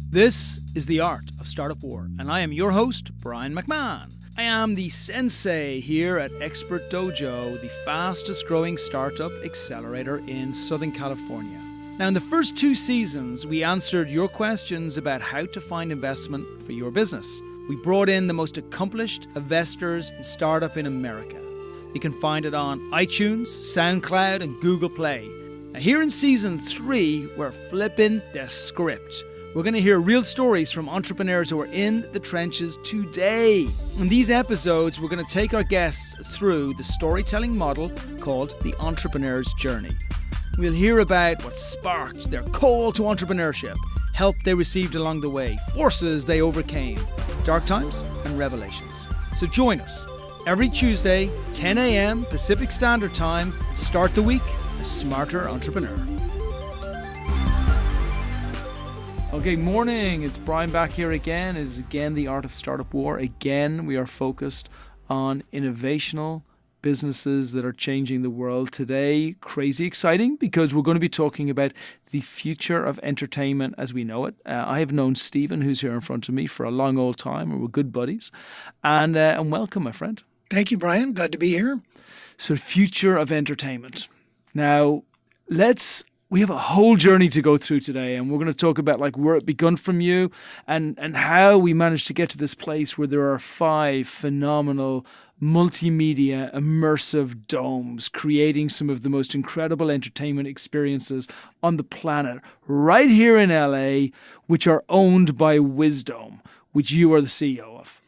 This is The Art of Startup War, and I am your host, Brian McMahon. I am the sensei here at Expert Dojo, the fastest growing startup accelerator in Southern California. Now, in the first 2 seasons, we answered your questions about how to find investment for your business. We brought in the most accomplished investors in startup in America. You can find it on iTunes, SoundCloud, and Google Play. Now, here in season 3, we're flipping the script. We're going to hear real stories from entrepreneurs who are in the trenches today. In these episodes, we're going to take our guests through the storytelling model called the entrepreneur's journey. We'll hear about what sparked their call to entrepreneurship, help they received along the way, forces they overcame, dark times and revelations. So join us every Tuesday, 10 a.m. Pacific Standard Time. Start the week a smarter entrepreneur. Okay, morning. It's Brian back here again. It is again The Art of Startup War. Again, we are focused on innovational businesses that are changing the world. Today, crazy exciting because we're going to be talking about the future of entertainment as we know it. I have known Stephen, who's here in front of me, for a long old time, and we're good buddies. And welcome, my friend. Thank you, Brian. Glad to be here. So, future of entertainment. Now, we have a whole journey to go through today, and we're going to talk about like where it begun from you and how we managed to get to this place where there are 5 phenomenal multimedia immersive domes creating some of the most incredible entertainment experiences on the planet right here in LA, which are owned by Wisdome, which you are the CEO of.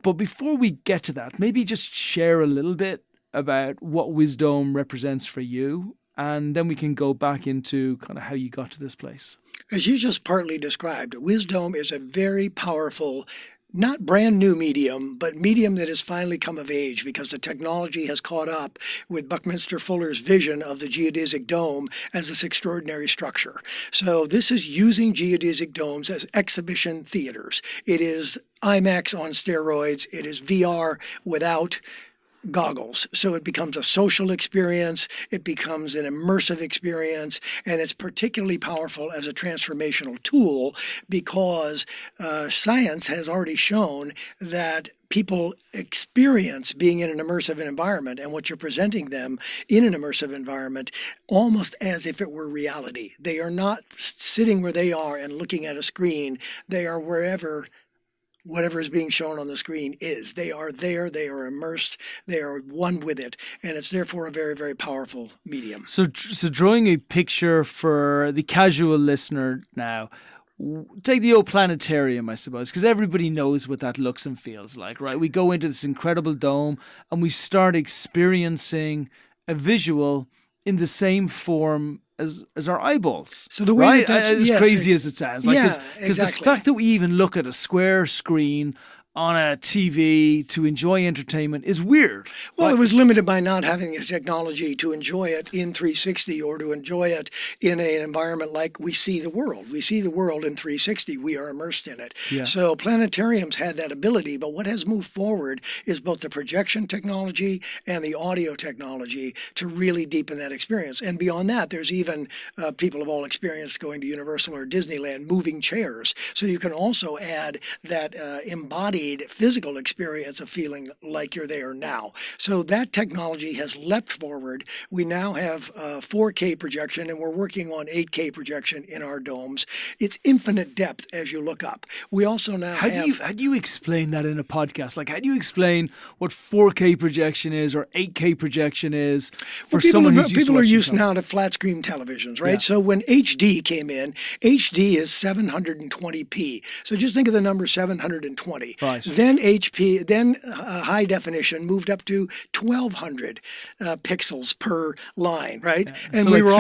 But before we get to that, maybe just share a little bit about what Wisdome represents for you. And then we can go back into kind of how you got to this place. As you just partly described, Wisdome is a very powerful, not brand new medium, but medium that has finally come of age because the technology has caught up with Buckminster Fuller's vision of the geodesic dome as this extraordinary structure. So this is using geodesic domes as exhibition theaters. It is IMAX on steroids. It is VR without goggles. So it becomes a social experience, it becomes an immersive experience, and it's particularly powerful as a transformational tool because science has already shown that people experience being in an immersive environment and what you're presenting them in an immersive environment almost as if it were reality. They are not sitting where they are and looking at a screen. They are whatever is being shown on the screen is. They are there, they are immersed, they are one with it, and it's therefore a very, very powerful medium. So drawing a picture for the casual listener now, take the old planetarium, I suppose, because everybody knows what that looks and feels like, right? We go into this incredible dome and we start experiencing a visual in the same form as our eyeballs. So the way right? As crazy as it sounds. Because the fact that we even look at a square screen on a TV to enjoy entertainment is weird. Well, it was limited by not having the technology to enjoy it in 360 or to enjoy it in an environment like we see the world. We see the world in 360. We are immersed in it. Yeah. So planetariums had that ability, but what has moved forward is both the projection technology and the audio technology to really deepen that experience. And beyond that, there's even people of all experience going to Universal or Disneyland, moving chairs. So you can also add that embodied physical experience of feeling like you're there now. So that technology has leapt forward. We now have 4K projection, and we're working on 8K projection in our domes. It's infinite depth as you look up. We also now How do you explain that in a podcast? Like, how do you explain what 4K projection is or 8K projection is for someone who's used to people are used something? now to flat screen televisions, right? Yeah. So when HD came in, HD is 720p. So just think of the number 720. Right. Then high definition moved up to 1,200 pixels per line, right? Yeah. And so we were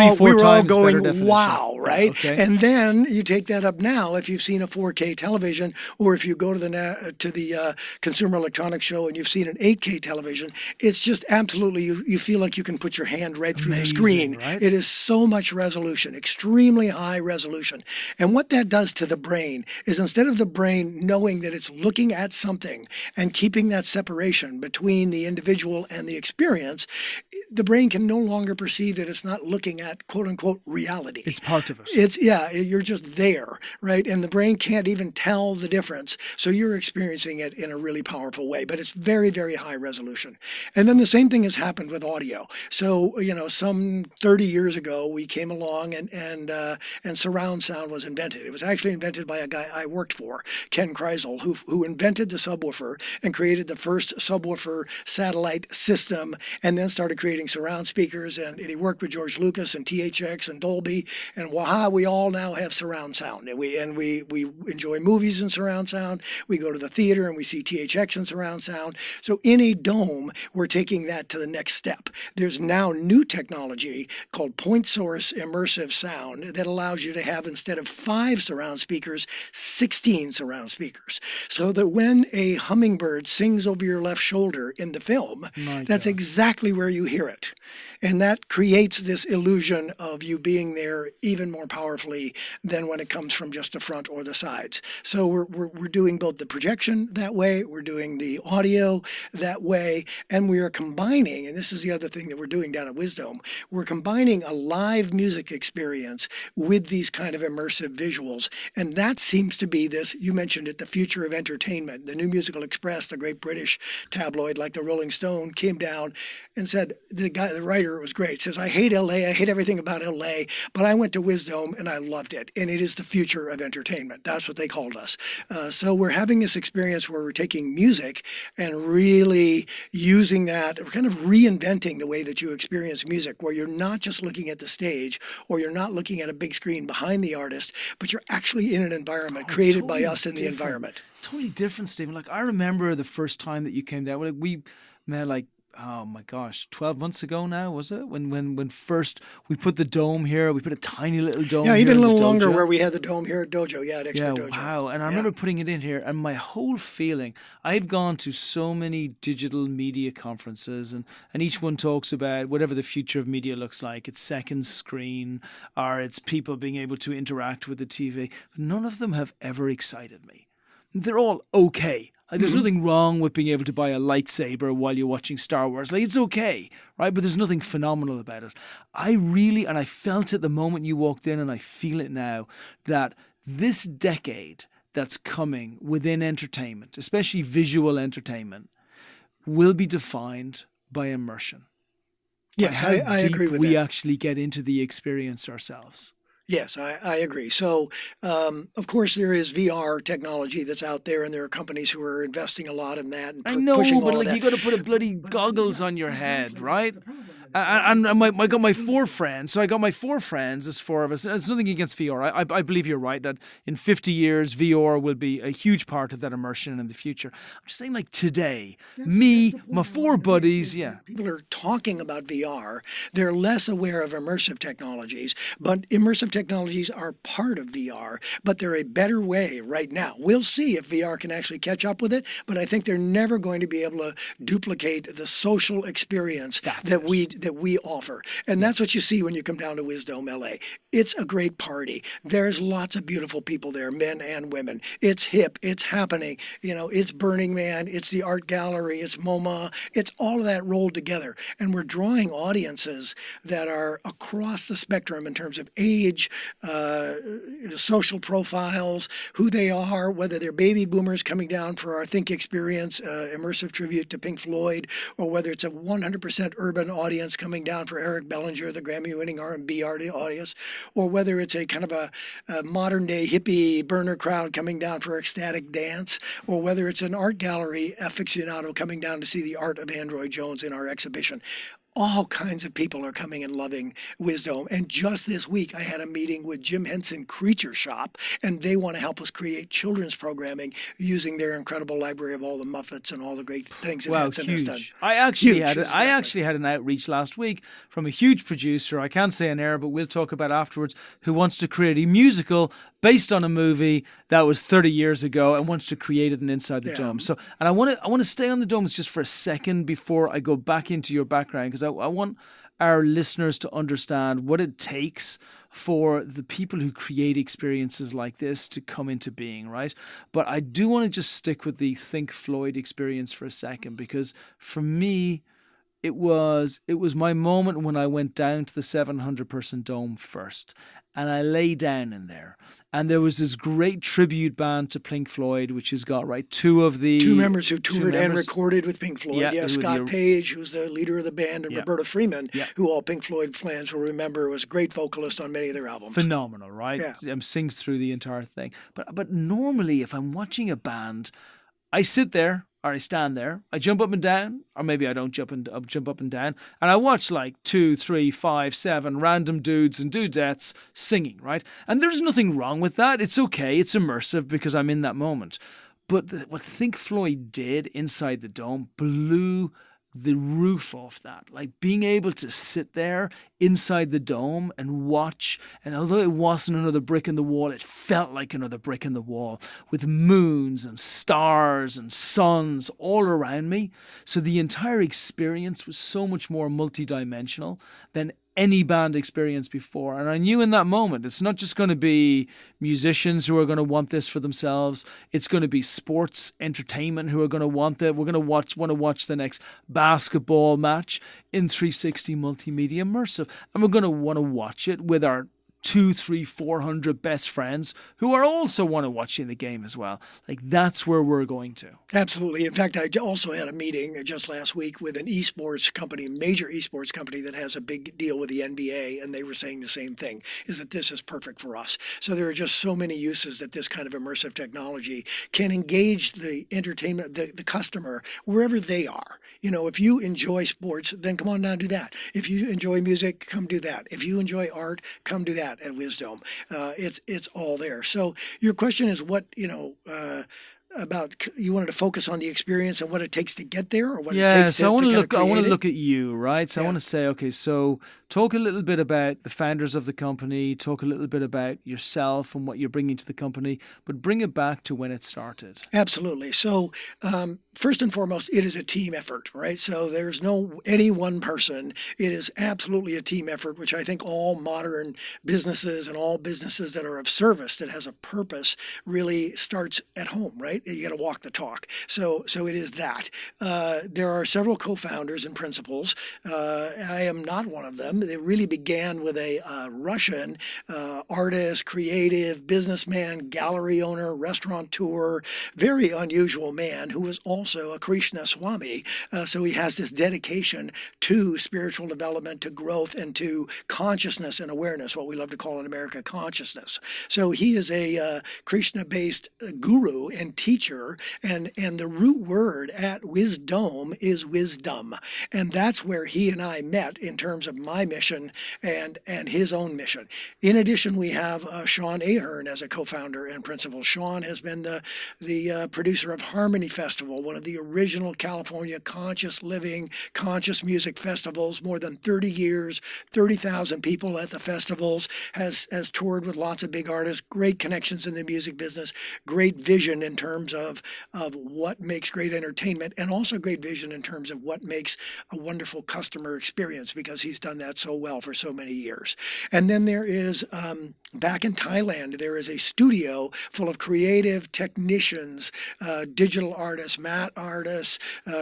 all going, wow, right? Yeah, okay. And then you take that up now if you've seen a 4K television, or if you go to the Consumer Electronics Show and you've seen an 8K television, it's just absolutely, you feel like you can put your hand right through the screen. Right? It is so much resolution, extremely high resolution. And what that does to the brain is instead of the brain knowing that it's looking at something and keeping that separation between the individual and the experience, the brain can no longer perceive that it's not looking at quote unquote reality. It's part of it. You're just there, right? And the brain can't even tell the difference. So you're experiencing it in a really powerful way, but it's very, very high resolution. And then the same thing has happened with audio. So, some 30 years ago, we came along and surround sound was invented. It was actually invented by a guy I worked for, Ken Kreisel, who invented the subwoofer and created the first subwoofer satellite system, and then started creating surround speakers. And he worked with George Lucas and THX and Dolby, and we all now have surround sound. And we enjoy movies in surround sound. We go to the theater and we see THX in surround sound. So in a dome, we're taking that to the next step. There's now new technology called point source immersive sound that allows you to have, instead of 5 surround speakers, 16 surround speakers. So that when a hummingbird sings over your left shoulder in the film, that's exactly where you hear it. And that creates this illusion of you being there even more powerfully than when it comes from just the front or the sides. So we're doing both the projection that way, we're doing the audio that way, and we are combining, and this is the other thing that we're doing down at Wisdome, we're combining a live music experience with these kind of immersive visuals. And that seems to be this, you mentioned it, the future of entertainment. The New Musical Express, the great British tabloid like the Rolling Stone, came down and said, the writer, it was great, says, I hate LA, I hate everything about LA, but I went to Wisdome and I loved it. And it is the future of entertainment. That's what they called us. So we're having this experience where we're taking music and really using that, kind of reinventing the way that you experience music, where you're not just looking at the stage or you're not looking at a big screen behind the artist, but you're actually in an environment created by us in the environment. It's totally different, Stephen. Like, I remember the first time that you came down, we met, oh my gosh, 12 months ago now, was it? When first we put the dome here, we put a tiny little dome here. Yeah, even a little longer, where we had the dome here at Dojo, at Expert Dojo. Wow. And I remember putting it in here, and my whole feeling, I've gone to so many digital media conferences, and each one talks about whatever the future of media looks like. It's second screen, or it's people being able to interact with the TV. None of them have ever excited me. They're all okay. There's nothing wrong with being able to buy a lightsaber while you're watching Star Wars. It's okay, right? But there's nothing phenomenal about it. I felt it the moment you walked in, and I feel it now, that this decade that's coming within entertainment, especially visual entertainment, will be defined by immersion. Yes, I agree with that. We actually get into the experience ourselves. Yes, I agree. So, of course, there is VR technology that's out there, and there are companies who are investing a lot in that and pushing all of that. You got to put a bloody goggles on your head, right? And I got my 4 friends. So I got my 4 friends. There's 4 of us. It's nothing against VR. I believe you're right that in 50 years, VR will be a huge part of that immersion in the future. I'm just saying, today, me, my 4 buddies, People are talking about VR. They're less aware of immersive technologies, but immersive technologies are part of VR, but they're a better way right now. We'll see if VR can actually catch up with it, but I think they're never going to be able to duplicate the social experience that we offer. And that's what you see when you come down to Wisdome.LA. It's a great party. There's lots of beautiful people there, men and women. It's hip. It's happening. It's Burning Man. It's the art gallery. It's MoMA. It's all of that rolled together. And we're drawing audiences that are across the spectrum in terms of age, social profiles, who they are, whether they're baby boomers coming down for our Think Experience, immersive tribute to Pink Floyd, or whether it's a 100% urban audience coming down for Eric Bellinger, the Grammy-winning R&B audience, or whether it's a kind of a modern-day hippie burner crowd coming down for ecstatic dance, or whether it's an art gallery aficionado coming down to see the art of Android Jones in our exhibition. All kinds of people are coming and loving Wisdome. And just this week, I had a meeting with Jim Henson Creature Shop, and they want to help us create children's programming using their incredible library of all the Muppets and all the great things that Henson has done. I actually had an outreach last week from a huge producer, I can't say on air, but we'll talk about afterwards, who wants to create a musical based on a movie that was 30 years ago and wants to create it inside the dome. So, and I want to stay on the domes just for a second before I go back into your background, because I want our listeners to understand what it takes for the people who create experiences like this to come into being, right? But I do want to just stick with the Think Floyd experience for a second, because for me, it was my moment when I went down to the 700-person dome first, and I lay down in there, and there was this great tribute band to Pink Floyd, which has got two members who toured and recorded with Pink Floyd. Yeah, Scott Page, who's the leader of the band, and Roberta Freeman, who all Pink Floyd fans will remember was a great vocalist on many of their albums. Phenomenal, right? Yeah, sings through the entire thing. But normally, if I'm watching a band, I sit there, or I stand there, I jump up and down, or maybe I don't jump up and down, and I watch like 2, 3, 5, 7 random dudes and dudettes singing, right? And there's nothing wrong with that. It's okay. It's immersive because I'm in that moment. But what Think Floyd did inside the dome blew the roof off that. Like being able to sit there inside the dome and watch, and although it wasn't another brick in the wall, it felt like another brick in the wall, with moons and stars and suns all around me. So the entire experience was so much more multidimensional than any band experience before. And I knew in that moment, it's not just going to be musicians who are going to want this for themselves. It's going to be sports entertainment who are going to want it. We're going to want to watch the next basketball match in 360 multimedia immersive. And we're going to want to watch it with our 200, 300, 400 best friends who are also want to watching the game as well. Like that's where we're going to. Absolutely. In fact, I also had a meeting just last week with an esports company, major esports company that has a big deal with the NBA, and they were saying the same thing, is that this is perfect for us. So there are just so many uses that this kind of immersive technology can engage the entertainment, the customer, wherever they are. You know, if you enjoy sports, then come on down and do that. If you enjoy music, come do that. If you enjoy art, come do that at Wisdome. It's all there. So your question is what, about, you wanted to focus on the experience and what it takes to get there, or what it takes to I want to to look at you, right? So I want to say, okay, so talk a little bit about the founders of the company, talk a little bit about yourself and what you're bringing to the company, but bring it back to when it started. Absolutely. So first and foremost, it is a team effort, right? So there's no any one person. It is absolutely a team effort, which I think all modern businesses and all businesses that are of service, that has a purpose, really starts at home, right? You got to walk the talk. So it is that. There are several co-founders and principals. I am not one of them. It really began with a Russian artist, creative, businessman, gallery owner, restaurateur, very unusual man who was also a Krishna Swami. So he has this dedication to spiritual development, to growth, and to consciousness and awareness, what we love to call in America consciousness. So he is a Krishna-based guru and teacher, and the root word at Wisdome is wisdom. And that's where he and I met in terms of my mission and his own mission. In addition, we have Sean Ahern as a co-founder and principal. Sean has been the producer of Harmony Festival, one of the original California conscious living, conscious music festivals, more than 30 years, 30,000 people at the festivals, has toured with lots of big artists, great connections in the music business, great vision in terms of what makes great entertainment, and also great vision in terms of what makes a wonderful customer experience, because he's done that so well for so many years. And then there is back in Thailand, there is a studio full of creative technicians, digital artists, matte artists,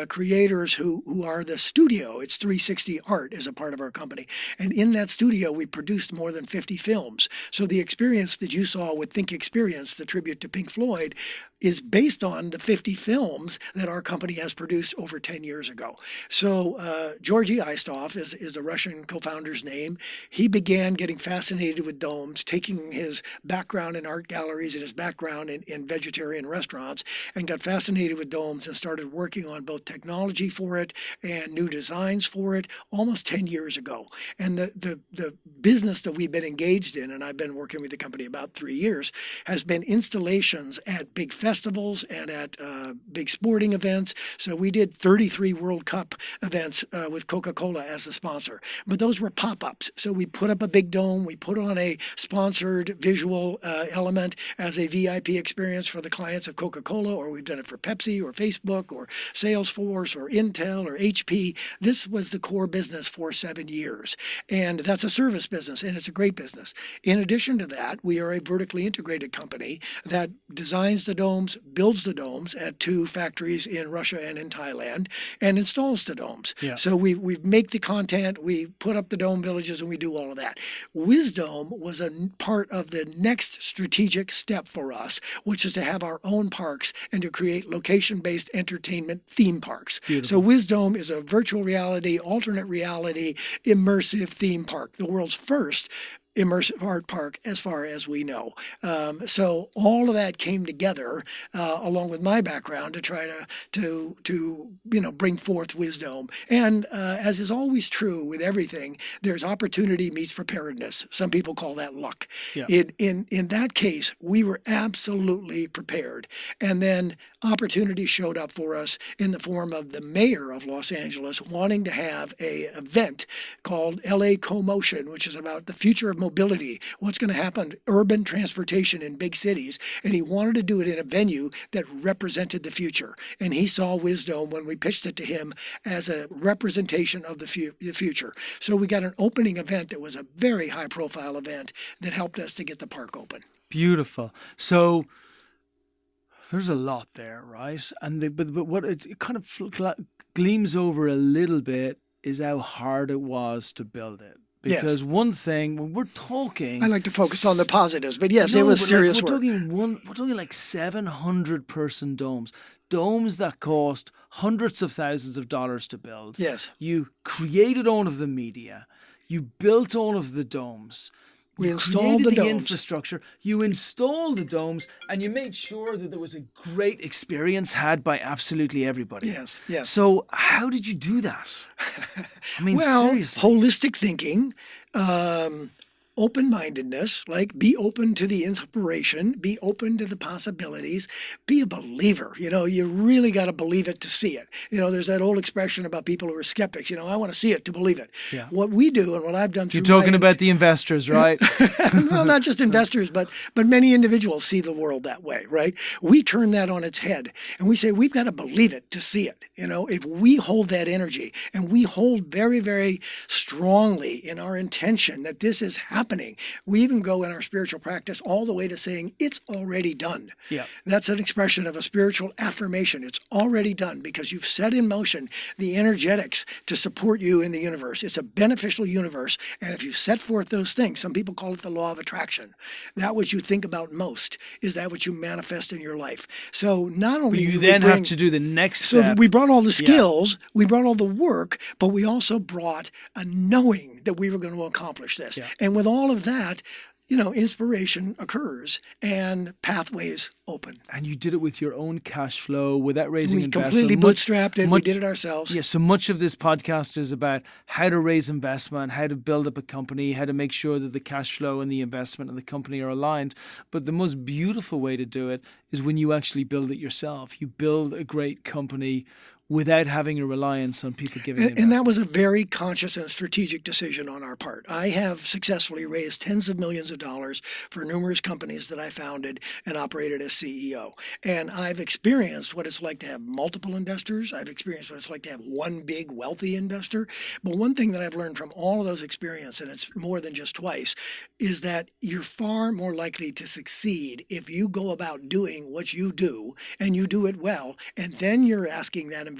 creators who are the studio. It's 360 Art is a part of our company. And in that studio, we produced more than 50 films. So the experience that you saw with Think Experience, the tribute to Pink Floyd, is based on the 50 films that our company has produced over 10 years ago. So Georgy Istov is the Russian co-founder's name. He began getting fascinated with domes, taking his background in art galleries and his background in vegetarian restaurants, and got fascinated with domes and started working on both technology for it and new designs for it almost 10 years ago. And the business that we've been engaged in, and I've been working with the company about 3 years, has been installations at big festivals and at big sporting events. So we did 33 World Cup events with Coca-Cola as the sponsor. But those were pop-ups. So we put up a big dome, we put on a sponsor sponsored visual element as a VIP experience for the clients of Coca-Cola, or we've done it for Pepsi or Facebook or Salesforce or Intel or HP. This was the core business for 7 years. And that's a service business, and it's a great business. In addition to that, we are a vertically integrated company that designs the domes, builds the domes at 2 factories in Russia and in Thailand, and installs the domes. Yeah. So we make the content, we put up the dome villages, and we do all of that. Wisdome was a part of the next strategic step for us, which is to have our own parks and to create location-based entertainment theme parks. Beautiful. So Wisdome is a virtual reality, alternate reality, immersive theme park, the world's first immersive art park as far as we know. So all of that came together along with my background to try to bring forth Wisdome. And as is always true with everything, there's opportunity meets preparedness. Some people call that luck. Yeah. In that case, we were absolutely prepared. And then opportunity showed up for us in the form of the mayor of Los Angeles wanting to have an event called LA Comotion, which is about the future of mobility, what's going to happen, urban transportation in big cities. And he wanted to do it in a venue that represented the future. And he saw Wisdome when we pitched it to him as a representation of the future. So we got an opening event that was a very high profile event that helped us to get the park open. Beautiful. So there's a lot there, right? And but what it kind of gleams over a little bit is how hard it was to build it. Because one thing, when we're talking, I like to focus on the positives, but yes, it was serious work. We're talking like 700-person domes. Domes that cost hundreds of thousands of dollars to build. Yes. You created all of the media. You built all of the domes. We installed the domes. Infrastructure. You installed the domes, and you made sure that there was a great experience had by absolutely everybody. Yes, yes. So how did you do that? I mean, well, seriously. Holistic thinking, open-mindedness, like be open to the inspiration, be open to the possibilities, be a believer. You really got to believe it to see it. There's that old expression about people who are skeptics. I want to see it to believe it. Yeah. What we do and what I've done through You're talking about the investors, right? Well, not just investors, but many individuals see the world that way, right? We turn that on its head and we say we've got to believe it to see it. If we hold that energy and we hold very, very strongly in our intention that this is happening, we even go in our spiritual practice all the way to saying it's already done. Yeah. That's an expression of a spiritual affirmation. It's already done because you've set in motion the energetics to support you in the universe. It's a beneficial universe. And if you set forth those things, some people call it the law of attraction. That which you think about most is that which you manifest in your life. So not only you then have to do the next step. So we brought all the skills, we brought all the work, but we also brought a knowing that we were going to accomplish this. Yeah. And with all of that, inspiration occurs and pathways open. And you did it with your own cash flow without raising investment. We completely bootstrapped it. We did it ourselves. Yeah, so much of this podcast is about how to raise investment, how to build up a company, how to make sure that the cash flow and the investment and the company are aligned. But the most beautiful way to do it is when you actually build it yourself. You build a great company without having a reliance on people giving it. And that was a very conscious and strategic decision on our part. I have successfully raised tens of millions of dollars for numerous companies that I founded and operated as CEO. And I've experienced what it's like to have multiple investors. I've experienced what it's like to have one big wealthy investor. But one thing that I've learned from all of those experiences, and it's more than just twice, is that you're far more likely to succeed if you go about doing what you do and you do it well, and then you're asking that investor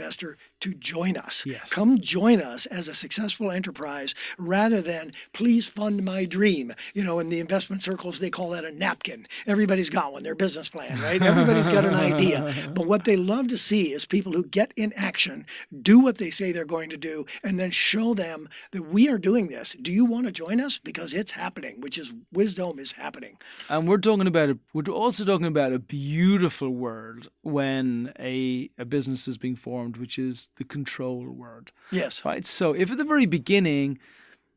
to join us. Yes. Come join us as a successful enterprise rather than please fund my dream. In the investment circles, they call that a napkin. Everybody's got one, their business plan, right? Everybody's got an idea. But what they love to see is people who get in action, do what they say they're going to do, and then show them that we are doing this. Do you want to join us? Because it's happening, which is Wisdome is happening. And we're also talking about a beautiful word when a business is being formed, which is the control word. Yes. Right. So if at the very beginning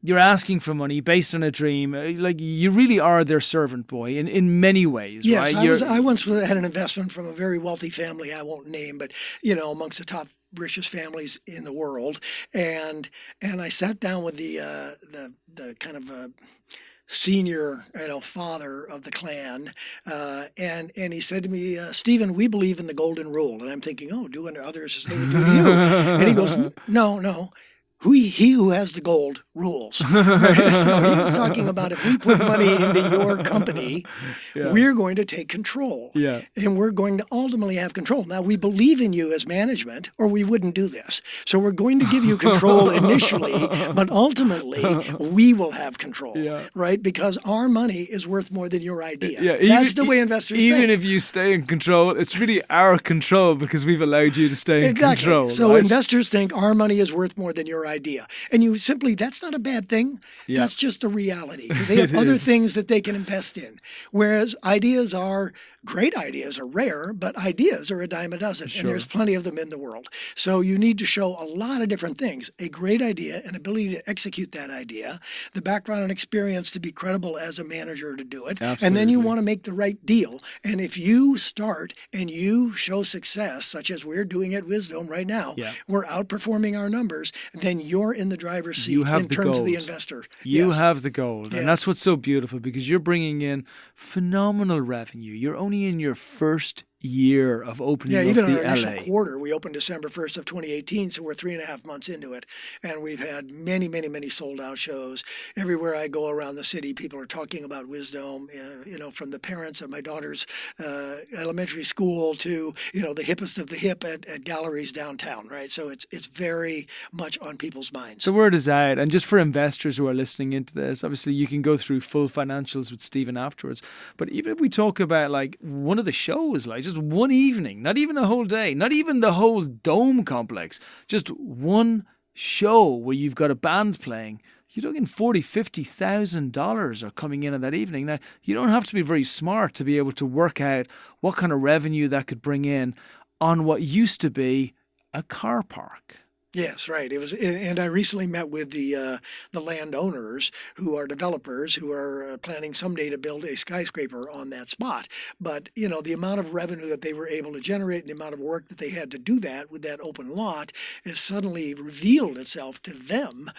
you're asking for money based on a dream, like you really are their servant boy in many ways, yes, right? I once had an investment from a very wealthy family I won't name, but amongst the top richest families in the world, and I sat down with the kind of senior, father of the clan, and he said to me, Stephen, we believe in the golden rule. And I'm thinking, oh, do unto others as they would do to you. And he goes, no, no. He who has the gold rules. So he was talking about if we put money into your company, we're going to take control. And we're going to ultimately have control. Now, we believe in you as management, or we wouldn't do this. So we're going to give you control initially, but ultimately we will have control, right? Because our money is worth more than your idea. That's the way investors think. Even if you stay in control, it's really our control because we've allowed you to stay in control. So investors think our money is worth more than your idea. And you simply, that's not a bad thing. That's just a reality because they have other things that they can invest in. Whereas ideas are, great ideas are rare, but ideas are a dime a dozen. And there's plenty of them in the world. So you need to show a lot of different things. A great idea, an ability to execute that idea, the background and experience to be credible as a manager to do it. And then you want to make the right deal. And if you start and you show success, such as we're doing at Wisdome right now, we're outperforming our numbers, then you're in the driver's seat in terms of the investor. You have the gold. And that's what's so beautiful because you're bringing in phenomenal revenue. You're only in your first year of opening up even the our initial LA. quarter, we opened December 1st of 2018, so we're 3.5 months into it. And we've had many, many, many sold out shows. Everywhere I go around the city, people are talking about Wisdome, from the parents of my daughter's elementary school to, the hippest of the hip at galleries downtown, right? So it's very much on people's minds. The word is out. And just for investors who are listening into this, obviously you can go through full financials with Stephen afterwards. But even if we talk about like one of the shows, like just one evening, not even a whole day, not even the whole dome complex, just one show where you've got a band playing, you're talking $40,000-$50,000 are coming in on that evening. Now, you don't have to be very smart to be able to work out what kind of revenue that could bring in on what used to be a car park. Yes, right. It was, and I recently met with the landowners who are developers who are planning someday to build a skyscraper on that spot. But the amount of revenue that they were able to generate, and the amount of work that they had to do that with that open lot, has suddenly revealed itself to them.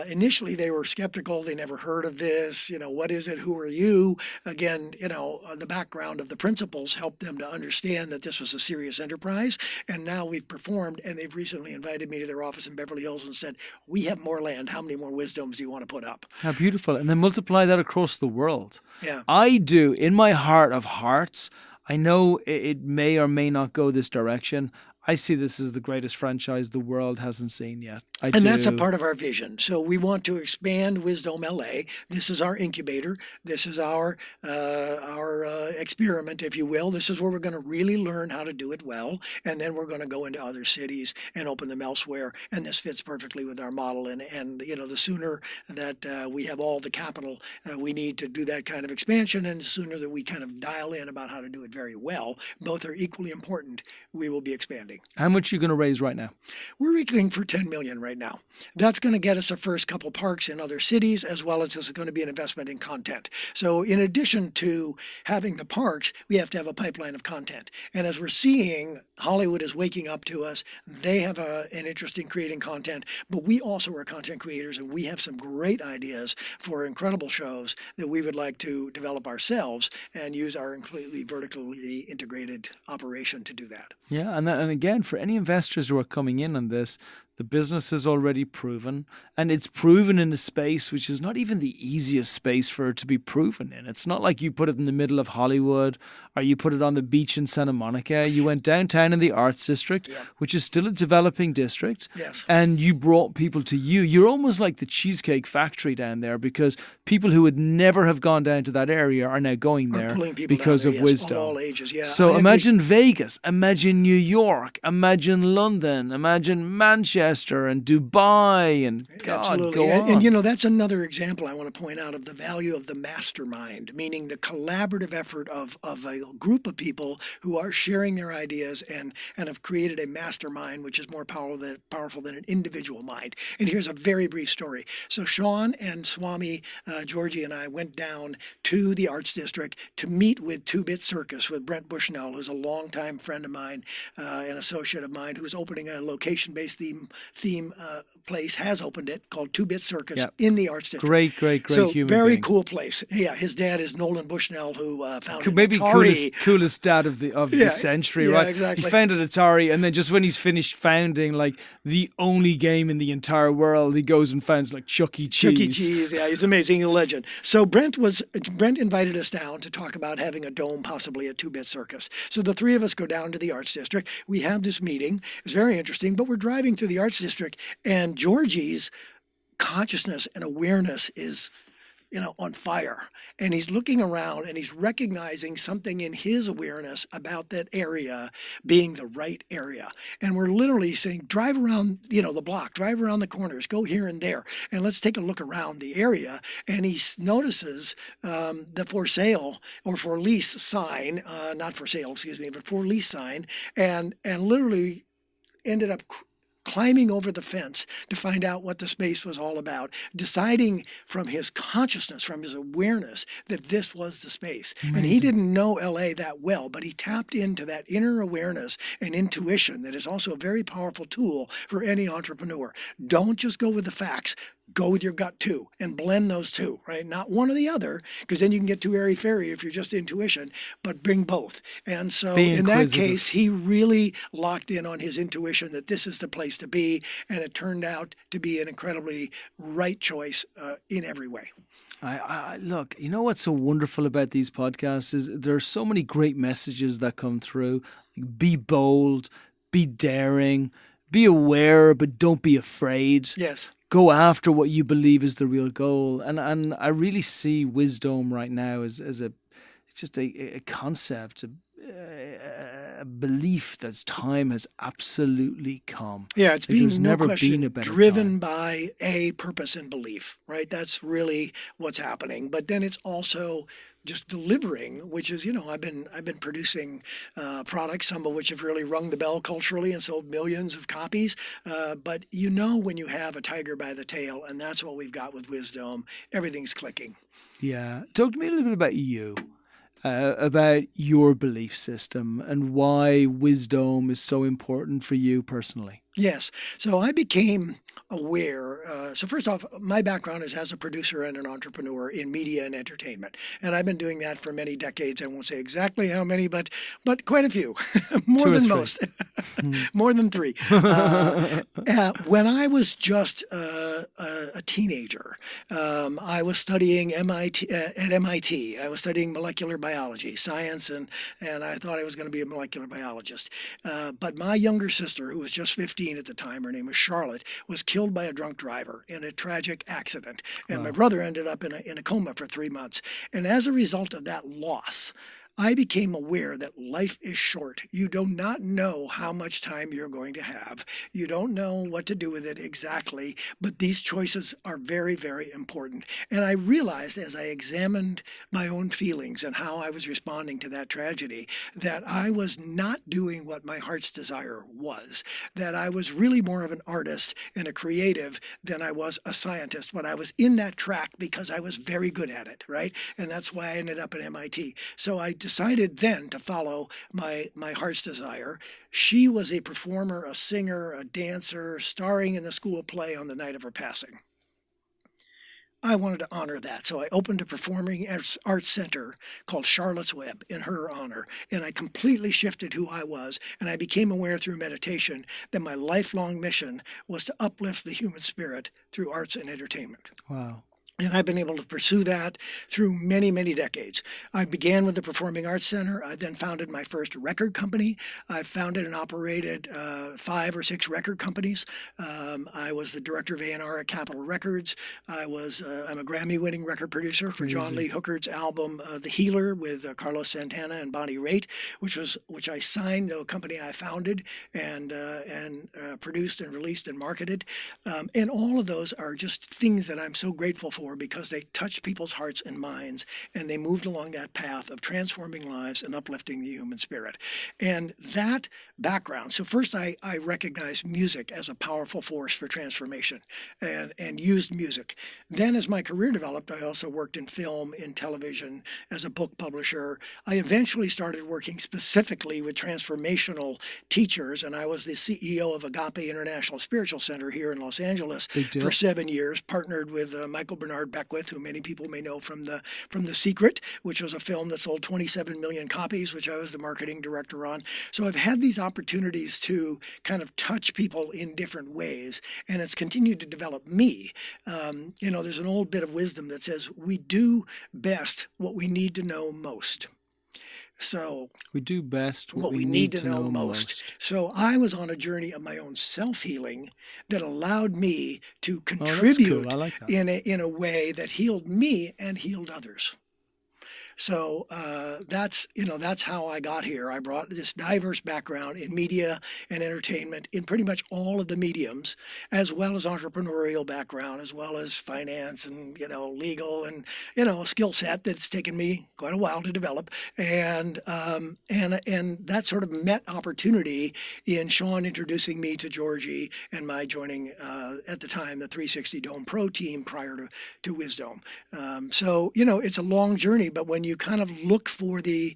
Initially, they were skeptical. They never heard of this. What is it? Who are you? Again, the background of the principals helped them to understand that this was a serious enterprise. And now we've performed, and they've recently invited me to their office in Beverly Hills and said, we have more land. How many more Wisdomes do you want to put up? How beautiful. And then multiply that across the world. Yeah. I do, in my heart of hearts, I know it may or may not go this direction. I see this as the greatest franchise the world hasn't seen yet. And that's a part of our vision. So we want to expand Wisdome.LA. This is our incubator. This is our experiment, if you will. This is where we're going to really learn how to do it well. And then we're going to go into other cities and open them elsewhere. And this fits perfectly with our model. And the sooner that we have all the capital we need to do that kind of expansion, and the sooner that we kind of dial in about how to do it very well, both are equally important, we will be expanding. How much are you going to raise right now? We're looking for $10 million right now. That's going to get us our first couple parks in other cities, as well as this is going to be an investment in content. So in addition to having the parks, we have to have a pipeline of content. And as we're seeing, Hollywood is waking up to us. They have an interest in creating content, but we also are content creators, and we have some great ideas for incredible shows that we would like to develop ourselves and use our completely vertically integrated operation to do that. Yeah, and again, for any investors who are coming in on this, the business is already proven, and it's proven in a space which is not even the easiest space for it to be proven in. It's not like you put it in the middle of Hollywood or you put it on the beach in Santa Monica. You went downtown in the Arts District, which is still a developing district, and you brought people to you. You're almost like the Cheesecake Factory down there, because people who would never have gone down to that area are now going there because of Wisdome. Of all ages, So imagine Vegas, imagine New York, imagine London, imagine Manchester and Dubai, and God, go on. And that's another example I want to point out of the value of the mastermind, meaning the collaborative effort of a group of people who are sharing their ideas and have created a mastermind which is more powerful than an individual mind. And here's a very brief story. So Sean and Swami Georgie and I went down to the Arts District to meet with 2-Bit Circus with Brent Bushnell, who's a longtime friend of mine, an associate of mine, who's opening a location-based theme theme place has opened it called 2-Bit Circus Yep. in the Arts District. Great So human very being. cool place. Yeah, his dad is Nolan Bushnell, who founded Maybe Atari. coolest dad of the century, yeah, right? exactly. He founded Atari, and then just when he's finished founding like the only game in the entire world, he goes and founds like Chuck E. Cheese. Chuck E. Cheese, yeah, he's amazing, he's a legend. So Brent invited us down to talk about having a dome, possibly at 2-Bit Circus. So the three of us go down to the Arts District. We have this meeting. It's very interesting, but we're driving through the Arts District, and Georgie's consciousness and awareness is on fire. And he's looking around and he's recognizing something in his awareness about that area being the right area. And we're literally saying, drive around, the block, drive around the corners, go here and there, and let's take a look around the area. And he notices the for sale or for lease sign, not for sale, excuse me, but for lease sign, and literally ended up climbing over the fence to find out what the space was all about, deciding from his consciousness, from his awareness, that this was the space. Amazing. And he didn't know LA that well, but he tapped into that inner awareness and intuition that is also a very powerful tool for any entrepreneur. Don't just go with the facts. Go with your gut too and blend those two, right? Not one or the other, because then you can get too airy-fairy if you're just intuition, but bring both. And so in that case, he really locked in on his intuition that this is the place to be, and it turned out to be an incredibly right choice in every way. I look, what's so wonderful about these podcasts is there are so many great messages that come through. Be bold, be daring, be aware, but don't be afraid. Yes. Go after what you believe is the real goal. And I really see wisdom right now as a concept, a belief that time has absolutely come. Yeah, it's there's no never question been a better driven time. by a purpose and belief, right? That's really what's happening. But then it's also just delivering, which is, I've been producing products, some of which have really rung the bell culturally and sold millions of copies. But when you have a tiger by the tail, and that's what we've got with Wisdome, everything's clicking. Yeah. Talk to me a little bit about you. About your belief system and why wisdom is so important for you personally. Yes. So I became aware. So first off, my background is as a producer and an entrepreneur in media and entertainment. And I've been doing that for many decades. I won't say exactly how many, but quite a few. More than most. More than 3. When I was just a teenager, I was studying at MIT. I was studying molecular biology, science, and I thought I was going to be a molecular biologist. But my younger sister, who was just 15 at the time, her name was Charlotte, was killed by a drunk driver in a tragic accident. And my brother ended up in a coma for 3 months. And as a result of that loss, I became aware that life is short. You do not know how much time you're going to have. You don't know what to do with it exactly, but these choices are very, very important. And I realized as I examined my own feelings and how I was responding to that tragedy, that I was not doing what my heart's desire was, that I was really more of an artist and a creative than I was a scientist, but I was in that track because I was very good at it, right? And that's why I ended up at MIT. So I decided then to follow my heart's desire. She was a performer, a singer, a dancer, starring in the school play on the night of her passing. I wanted to honor that, so I opened a performing arts center called Charlotte's Web in her honor, and I completely shifted who I was, and I became aware through meditation that my lifelong mission was to uplift the human spirit through arts and entertainment. Wow. And I've been able to pursue that through many, many decades. I began with the Performing Arts Center. I then founded my first record company. I founded and operated 5 or 6 record companies. I was the director of A&R at Capitol Records. I'm a Grammy-winning record producer for John Lee Hooker's album The Healer with Carlos Santana and Bonnie Raitt, which I signed to a company I founded and produced and released and marketed. And all of those are just things that I'm so grateful for for because they touched people's hearts and minds, and they moved along that path of transforming lives and uplifting the human spirit. And that background, so first I recognized music as a powerful force for transformation and used music. Then as my career developed, I also worked in film, in television, as a book publisher. I eventually started working specifically with transformational teachers, and I was the CEO of Agape International Spiritual Center here in Los Angeles for 7 years, partnered with Michael Bernard Beckwith, who many people may know from The Secret, which was a film that sold 27 million copies, which I was the marketing director on. So I've had these opportunities to kind of touch people in different ways, and it's continued to develop me. There's an old bit of wisdom that says we do best what we need to know most. So we do best what we need to know most. So I was on a journey of my own self-healing that allowed me to contribute cool. I like that. in a way that healed me and healed others. So that's how I got here. I brought this diverse background in media and entertainment in pretty much all of the mediums, as well as entrepreneurial background, as well as finance and legal and a skill set that's taken me quite a while to develop. And that sort of met opportunity in Sean introducing me to Georgie and my joining at the time the 360 Dome Pro team prior to Wisdome. So it's a long journey, but when you kind of look for the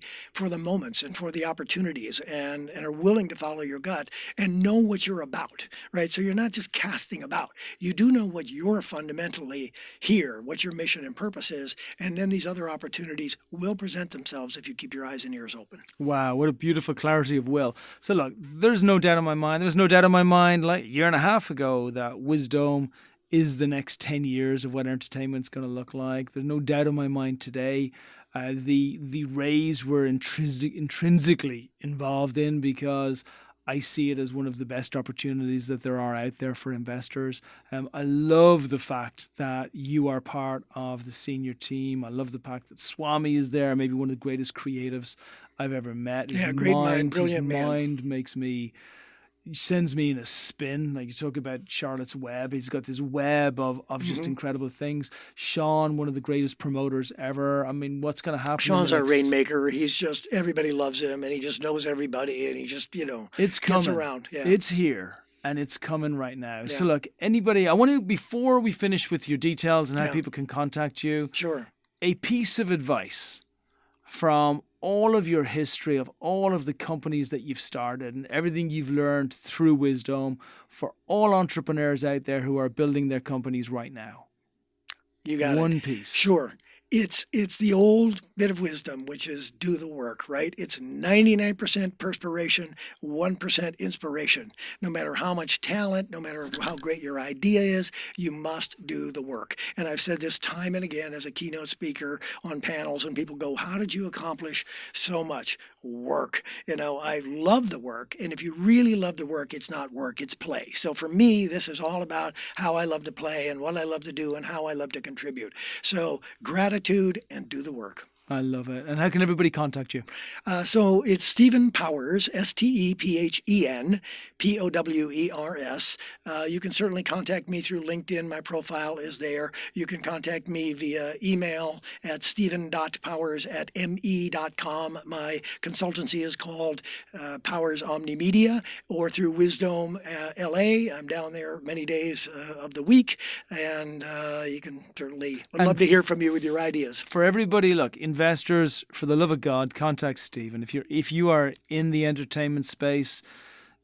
moments and for the opportunities and are willing to follow your gut and know what you're about, right? So you're not just casting about. You do know what you're fundamentally here, what your mission and purpose is, and then these other opportunities will present themselves if you keep your eyes and ears open. Wow, what a beautiful clarity of will. So look, there's no doubt in my mind like a year and a half ago that Wisdome is the next 10 years of what entertainment's going to look like. There's no doubt in my mind today. The raise we're intrinsically involved in because I see it as one of the best opportunities that there are out there for investors. I love the fact that you are part of the senior team. I love the fact that Swami is there, maybe one of the greatest creatives I've ever met. Great mind, brilliant man. His mind sends me in a spin. Like you talk about Charlotte's Web. He's got this web of just incredible things. Sean, one of the greatest promoters ever. I mean, what's going to happen? Sean's our rainmaker. He's just, everybody loves him and he just knows everybody and he just, it's coming. Gets around. Yeah. It's here and it's coming right now. Yeah. So look, anybody, I want to, before we finish with your details and how people can contact you. Sure. A piece of advice from all of your history of all of the companies that you've started and everything you've learned through Wisdome for all entrepreneurs out there who are building their companies right now. You got one piece. Sure. It's the old bit of wisdom, which is do the work, right? It's 99% perspiration, 1% inspiration. No matter how much talent, no matter how great your idea is, you must do the work. And I've said this time and again as a keynote speaker on panels when people go, how did you accomplish so much? Work. I love the work. And if you really love the work, it's not work, it's play. So for me, this is all about how I love to play and what I love to do and how I love to contribute. So gratitude and do the work. I love it. And how can everybody contact you? So it's Stephen Powers, STEPHEN, POWERS. You can certainly contact me through LinkedIn. My profile is there. You can contact me via email at stephen.powers@me.com. My consultancy is called Powers Omnimedia, or through Wisdome.LA. I'm down there many days of the week, and you can certainly, I'd love to hear from you with your ideas. For everybody, look, investors, for the love of God, contact Stephen. If you are in the entertainment space,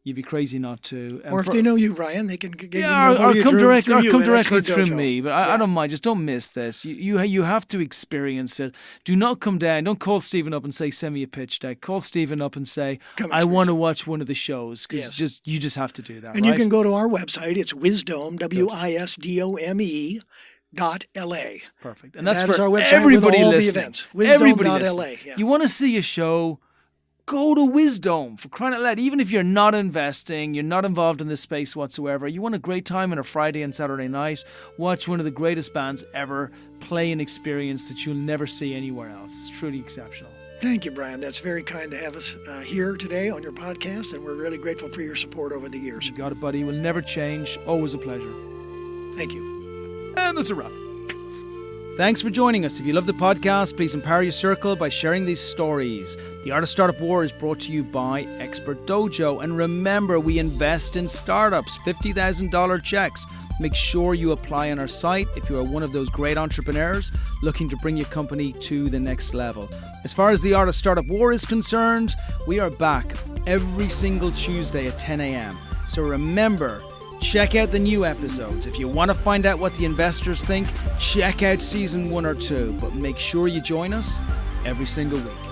you'd be crazy not to. Or if they know you, Brian, they can get or come directly through Dojo. me. But I don't mind. Just don't miss this. You have to experience it. Do not come down. Don't call Stephen up and say, send me a pitch deck. Call Stephen up and say, I want to watch one of the shows. Because you just have to do that. And you can go to our website. It's Wisdome, WISDOME. .LA. Perfect. And that's for our website everybody with all listening. The events. Wisdome.LA. Yeah. You want to see a show, go to Wisdome, for crying out loud. Even if you're not investing, you're not involved in this space whatsoever, you want a great time on a Friday and Saturday night, watch one of the greatest bands ever play an experience that you'll never see anywhere else. It's truly exceptional. Thank you, Brian. That's very kind to have us here today on your podcast, and we're really grateful for your support over the years. You got it, buddy. It will never change. Always a pleasure. Thank you. And that's a wrap. Thanks for joining us. If you love the podcast, please empower your circle by sharing these stories. The Art of Startup War is brought to you by Expert Dojo. And remember, we invest in startups, $50,000 checks. Make sure you apply on our site if you are one of those great entrepreneurs looking to bring your company to the next level. As far as the Art of Startup War is concerned, we are back every single Tuesday at 10 a.m. So remember, check out the new episodes. If you want to find out what the investors think, check out season 1 or 2. But make sure you join us every single week.